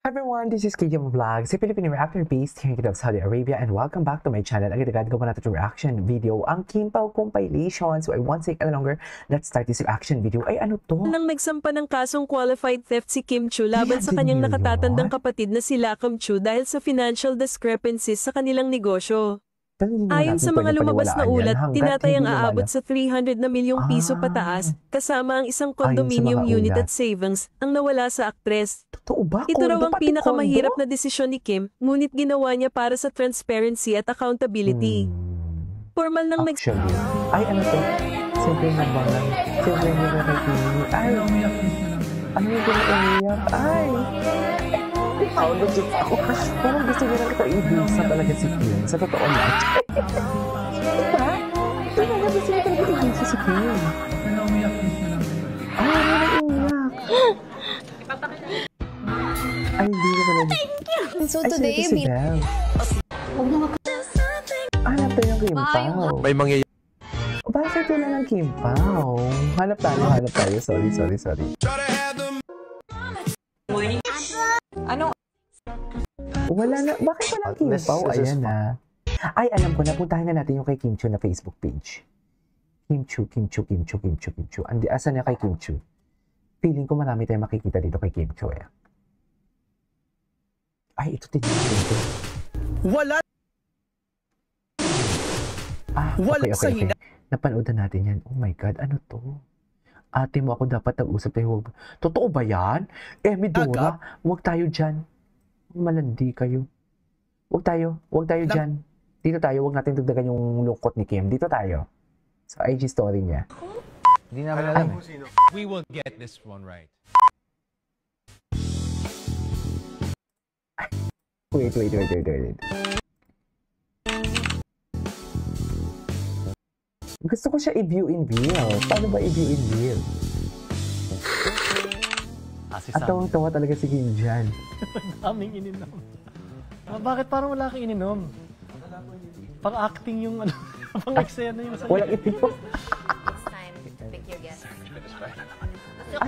Hi everyone, this is KJ Vlog, si Filipino reactor based here in Saudi Arabia, and welcome back to my channel. Agad-agad gawa natin yung reaction video, ang Kim Pao compilation. So I won't take any longer, let's start this reaction video. Ay ano to? Nang nagsampa ng kasong qualified theft si Kim Chiu laban sa kanyang nakatatandang kapatid na si Lakam Chiu dahil sa financial discrepancies sa kanilang negosyo. Ayon sa mga lumabas na ulat, tinatayang aabot sa 300 na milyong piso pataas, kasama ang isang condominium unit at savings, ang nawala sa aktres. Ito raw ang pinakamahirap na desisyon ni Kim, ngunit ginawa niya para sa transparency at accountability. Formal nang Ay, ano to? Siyempre naman. Siyempre naman kay Kimi. Ay, ano yung umiyak? Ay! Ako, legit ako. Parang gusto nyo lang ito i-visa talaga si Kim. Sa totoo lang. Diba? Diba? Gusto nyo talaga i-visa si Kim. Ay, ano na umiyak? Ay, hindi na talaga. Thank you! So ay, today, si Belle. Hanap tayo ng Kim Pao. May mangyayari. Bakit wala ng Kim Pao? Hanap tayo. Sorry. Ano? Wala na. Bakit walang Kim Pao? Ayan na. Ay, alam ko na. Puntahan na natin yung kay Kim Chiu na Facebook page. Kim Chiu. Andi, asan na kay Kim Chiu? Feeling ko marami tayong makikita dito kay Kim Chiu eh. Ay, ito din. Wala! Okay. Napanood na natin yan. Oh my God, ano to? Ate mo ako dapat nag-usap tayo. Totoo ba yan? Midora, huwag tayo dyan. Malandi kayo. Huwag tayo dyan. Dito tayo, huwag natin dagdagan yung lungkot ni Kim. Dito tayo. So, IG story niya. Hindi namin alam eh. We will get this one right. Wait. Gusto ko siya i-view in real. Paano ba i-view in real? At tawang-tawa talaga si Kim dyan. Daming ininom. Bakit parang wala kang ininom? Pang-acting yung ano, pang-eksena yung sa'yo. Walang ininom. It's time to pick your guest.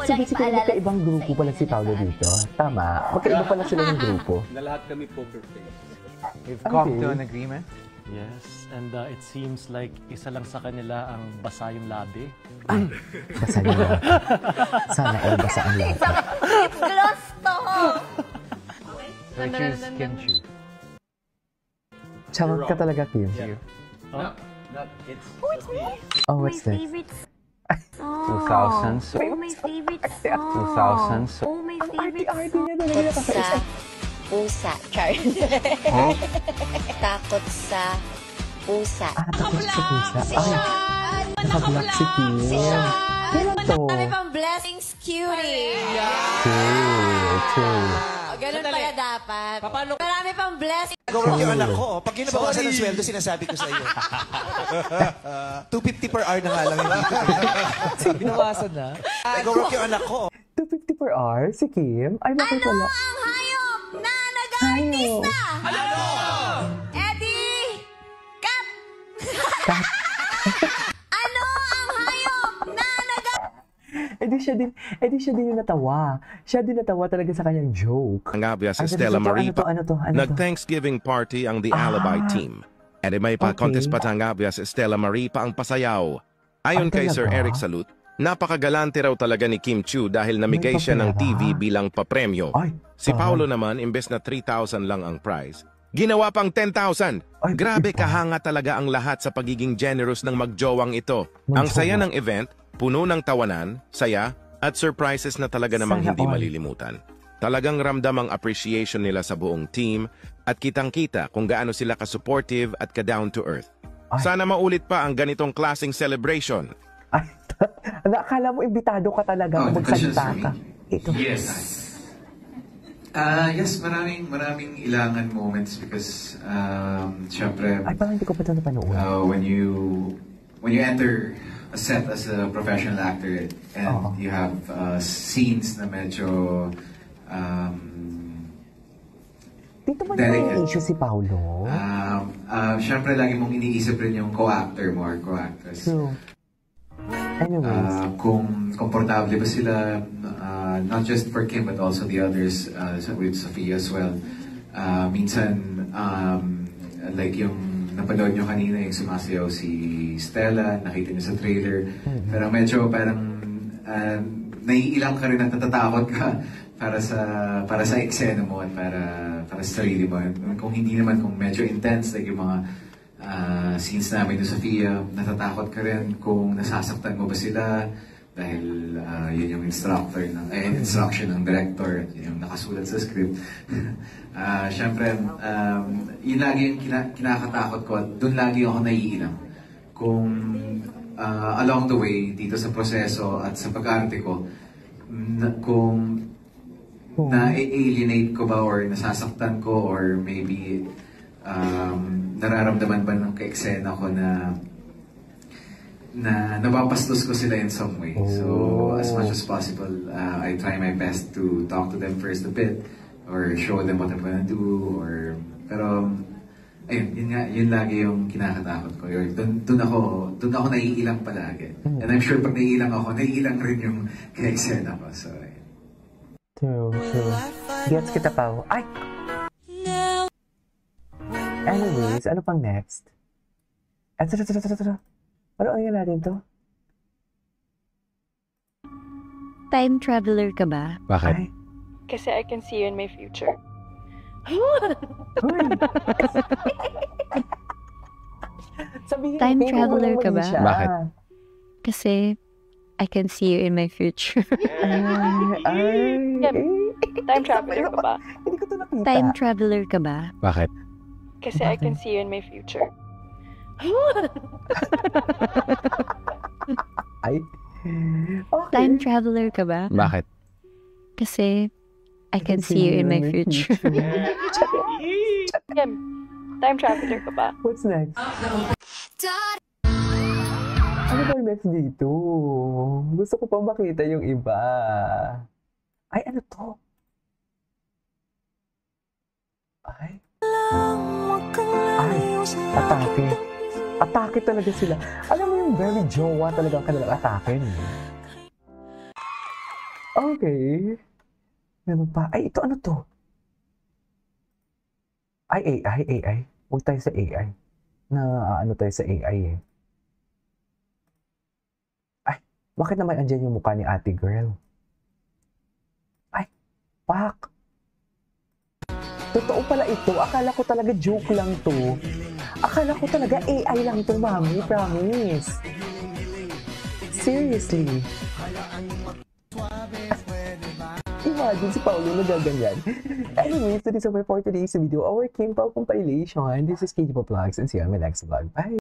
Sige, magkaibang grupo pala si Paolo dito. Tama. Magkaiba pala sila ng grupo. Na lahat kami poker face. We've come to an agreement. Yes, and it seems like isa lang sa kanila ang basa yung labi. Ay, basa yung labi. Sana all basa ang labi. It's gloss to! So I choose Kim Chiu. Charot ka talaga, Kim. Oh? Oh, what's this? 2000s. Oh, my favorite song. 2000s. Oh, my favorite Ay, di niya talaga sa pusa. Char. Takot sa pusa. Takot sa pusa. Ay, nakablock si Kim. Kailan to? Marami pang blessings, cutie. True. Ganun pala dapat. Marami pang blessings. Gawin yung anak ko. Pag kinabawasan ng sweldo, sinasabi ko sa iyo. 250 per hour na nga lang. Binawasan na. Gawin yung anak ko. 250 per hour? Si Kim? Ay, bakit Ano wala? ang hayop na nag-artista? Ano? Eddie! Cut! Ano ang hayop na Eh di siya din yung natawa. Siya din natawa talaga sa kanyang joke. Pangabya si Stella Marie nag-Thanksgiving party ang The Alibi team. And may pa-contest pa Pangabya si Stella Marie pa ang pasayaw. Ayon kay Sir Eric Salute, napakagalante raw talaga ni Kim Chiu dahil namigay siya ng TV bilang papremyo. Si Paolo naman, imbes na 3,000 lang ang prize, ginawa pang 10,000. Grabe kahanga talaga ang lahat sa pagiging generous ng magjowang ito. Ang saya ng event, puno ng tawanan, saya, at surprises na talaga namang hindi malilimutan. Talagang ramdam ang appreciation nila sa buong team at kitang-kita kung gaano sila ka-supportive at ka-down to earth. Sana maulit pa ang ganitong klaseng celebration. Ay, akala mo imbitado ka talaga kung magsalita ka. Ito. Yes. Yes, maraming ilangan moments because syempre ay, parang hindi ko pa ito napanood. when you enter a set as a professional actor and you have scenes na medyo dito ba naman issue si Paolo? syempre lagi mong iniisip rin yung co-actor mo or co-actress. True. Anyways. Kung komportable ba sila not just for Kim but also the others, with Sophia as well. Minsan, like yung napanood nyo kanina, yung sumasayaw si Stella, nakita nyo sa trailer, pero medyo parang naiilang ka rin at natatakot ka para sa eksena mo at para sa sarili mo. Kung hindi naman, kung medyo intense, like yung mga scenes namin ni Sophia, natatakot ka rin kung nasasaktan mo ba sila dahil yun yung instruction ng director, yun yung nakasulat sa script. Siyempre, yun lagi yung kinakatakot ko at doon lagi ako naiilang. Kung along the way, dito sa proseso at sa pag-arte ko, kung na-alienate ko ba or nasasaktan ko or maybe nararamdaman ba ng ka-eksena ko na napapastos ko sila in some way. So, as much as possible, I try my best to talk to them first a bit or show them what I'm gonna do pero ayun, yun lagi yung kinakatakot ko. Doon ako naiilang palagi. And I'm sure pag naiilang ako, naiilang rin yung ka-eksena ko. So, ayun. True. Gets kita pa. Ay! Anyways, ano pang next? Ano ang natin to? Time traveler ka ba? Bakit? Ay. Kasi I can see you in my future. Time traveler ka ba? Bakit? Kasi I can see you in my future. Time traveler ka ba? Hindi ko to nakita. Time traveler ka ba? Bakit? Kasi I can see you in my future. Ay. Okay. Time traveler ka ba? Bakit? Kasi I can see you in my future. Kim, time traveler ka ba? What's next? Ano ba next dito? Gusto ko pa makita yung iba. Ay, ano to? Ay, atake. Atake talaga sila. Alam mo yung very jowa talaga ang kanilang atake. Okay. Meron pa. Ay, ito ano to? Ay, AI. Huwag tayo sa AI. Ano tayo sa AI eh. Ay, bakit naman andyan yung mukha ni ate girl? Ay, pak! Totoo pala ito. Akala ko talaga joke lang to. Akala ko talaga AI lang to, mami. Promise. Seriously. Imagine si Paolo na gaganyan. Anyways, that is over for today's video. Our Kim Pao compilation. This is KD Vlogs and see you on my next vlog. Bye!